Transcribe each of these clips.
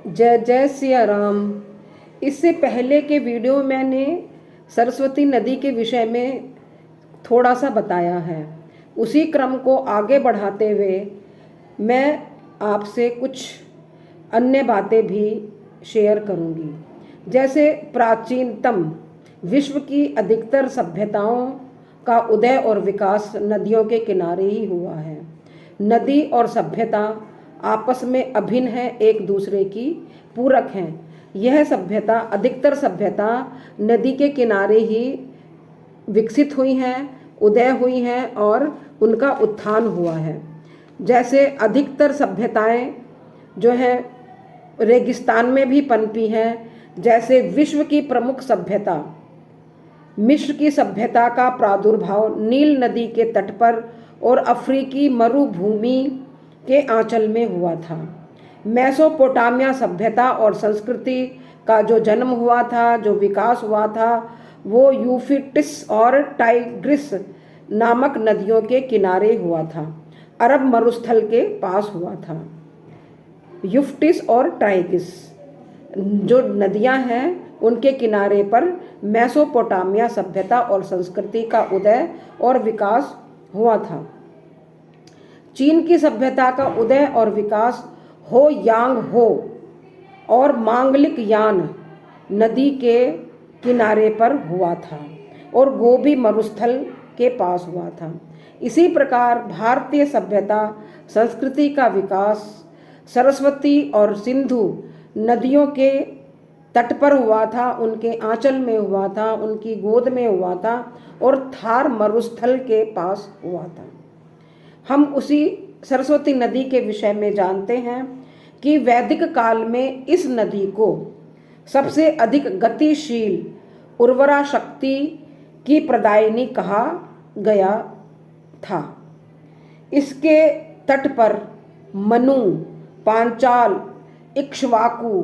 जय जय सिया राम। इससे पहले के वीडियो में मैंने सरस्वती नदी के विषय में थोड़ा सा बताया है। उसी क्रम को आगे बढ़ाते हुए मैं आपसे कुछ अन्य बातें भी शेयर करूंगी। जैसे प्राचीनतम विश्व की अधिकतर सभ्यताओं का उदय और विकास नदियों के किनारे ही हुआ है। नदी और सभ्यता आपस में अभिन्न है, एक दूसरे की पूरक हैं। यह सभ्यता, अधिकतर सभ्यता नदी के किनारे ही विकसित हुई हैं, उदय हुई हैं और उनका उत्थान हुआ है। जैसे अधिकतर सभ्यताएं जो है रेगिस्तान में भी पनपी हैं। जैसे विश्व की प्रमुख सभ्यता मिस्र की सभ्यता का प्रादुर्भाव नील नदी के तट पर और अफ्रीकी मरुभूमि के आंचल में हुआ था। मेसोपोटामिया सभ्यता और संस्कृति का जो जन्म हुआ था, जो विकास हुआ था, वो यूफ्रेटिस और टाइग्रिस नामक नदियों के किनारे हुआ था। अरब मरुस्थल के पास हुआ था। यूफ्रेटिस और टाइग्रिस जो नदियां हैं, उनके किनारे पर मेसोपोटामिया सभ्यता और संस्कृति का उदय और विकास हुआ था। चीन की सभ्यता का उदय और विकास हो यांग हो और मांगलिक यान नदी के किनारे पर हुआ था और गोबी मरुस्थल के पास हुआ था। इसी प्रकार भारतीय सभ्यता संस्कृति का विकास सरस्वती और सिंधु नदियों के तट पर हुआ था, उनके आंचल में हुआ था, उनकी गोद में हुआ था और थार मरुस्थल के पास हुआ था। हम उसी सरस्वती नदी के विषय में जानते हैं कि वैदिक काल में इस नदी को सबसे अधिक गतिशील उर्वरा शक्ति की प्रदायिनी कहा गया था। इसके तट पर मनु, पांचाल, इक्ष्वाकु,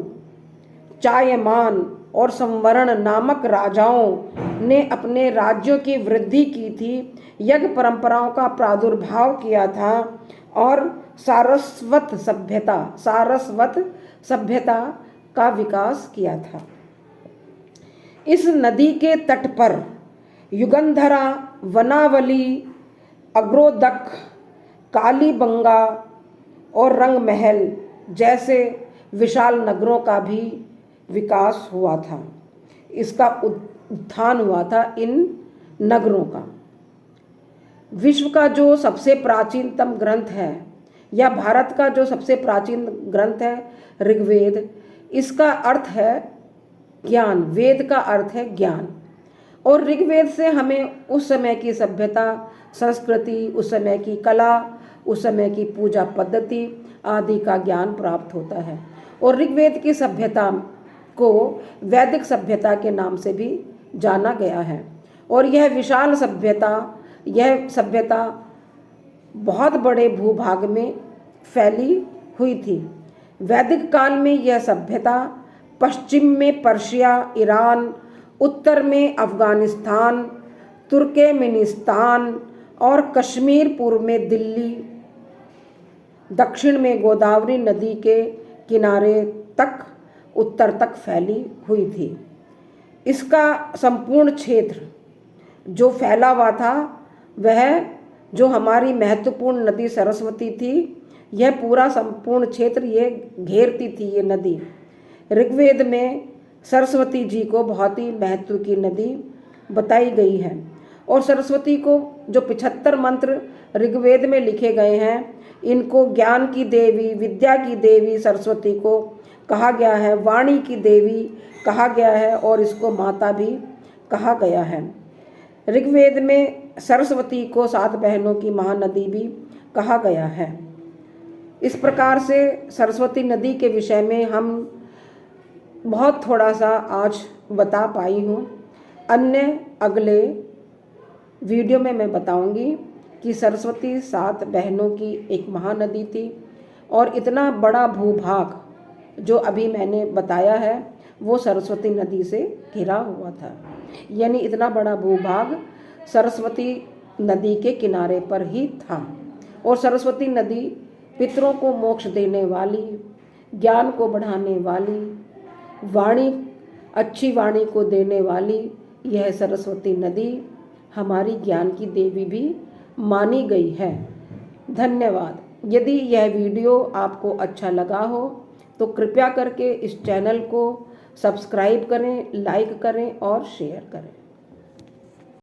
चायमान और संवरण नामक राजाओं ने अपने राज्यों की वृद्धि की थी, यज्ञ परंपराओं का प्रादुर्भाव किया था और सारस्वत सभ्यता का विकास किया था। इस नदी के तट पर युगंधरा, वनावली, अग्रोदक, कालीबंगा और रंगमहल जैसे विशाल नगरों का भी विकास हुआ था। इसका उत्थान हुआ था इन नगरों का। विश्व का जो सबसे प्राचीनतम ग्रंथ है या भारत का जो सबसे प्राचीन ग्रंथ है ऋग्वेद, इसका अर्थ है ज्ञान। वेद का अर्थ है ज्ञान और ऋग्वेद से हमें उस समय की सभ्यता, संस्कृति, उस समय की कला, उस समय की पूजा पद्धति आदि का ज्ञान प्राप्त होता है। और ऋग्वेद की सभ्यता को वैदिक सभ्यता के नाम से भी जाना गया है और यह विशाल सभ्यता बहुत बड़े भूभाग में फैली हुई थी। वैदिक काल में यह सभ्यता पश्चिम में पर्शिया, ईरान, उत्तर में अफगानिस्तान, तुर्कमेनिस्तान और कश्मीर, पूर्व में दिल्ली, दक्षिण में गोदावरी नदी के किनारे तक, उत्तर तक फैली हुई थी। इसका संपूर्ण क्षेत्र जो फैला हुआ था, वह जो हमारी महत्वपूर्ण नदी सरस्वती थी, यह पूरा संपूर्ण क्षेत्र ये घेरती थी ये नदी। ऋग्वेद में सरस्वती जी को बहुत ही महत्व की नदी बताई गई है और सरस्वती को जो 75 मंत्र ऋग्वेद में लिखे गए हैं, इनको ज्ञान की देवी, विद्या की देवी सरस्वती को कहा गया है, वाणी की देवी कहा गया है और इसको माता भी कहा गया है। ऋग्वेद में सरस्वती को 7 बहनों की महानदी भी कहा गया है। इस प्रकार से सरस्वती नदी के विषय में हम बहुत थोड़ा सा आज बता पाई हूँ। अन्य अगले वीडियो में मैं बताऊंगी कि सरस्वती 7 बहनों की एक महानदी थी और इतना बड़ा भूभाग जो अभी मैंने बताया है वो सरस्वती नदी से घिरा हुआ था। यानी इतना बड़ा भूभाग सरस्वती नदी के किनारे पर ही था और सरस्वती नदी पितरों को मोक्ष देने वाली, ज्ञान को बढ़ाने वाली वाणी, अच्छी वाणी को देने वाली यह सरस्वती नदी हमारी ज्ञान की देवी भी मानी गई है। धन्यवाद। यदि यह वीडियो आपको अच्छा लगा हो तो कृपया करके इस चैनल को सब्सक्राइब करें, लाइक करें और शेयर करें।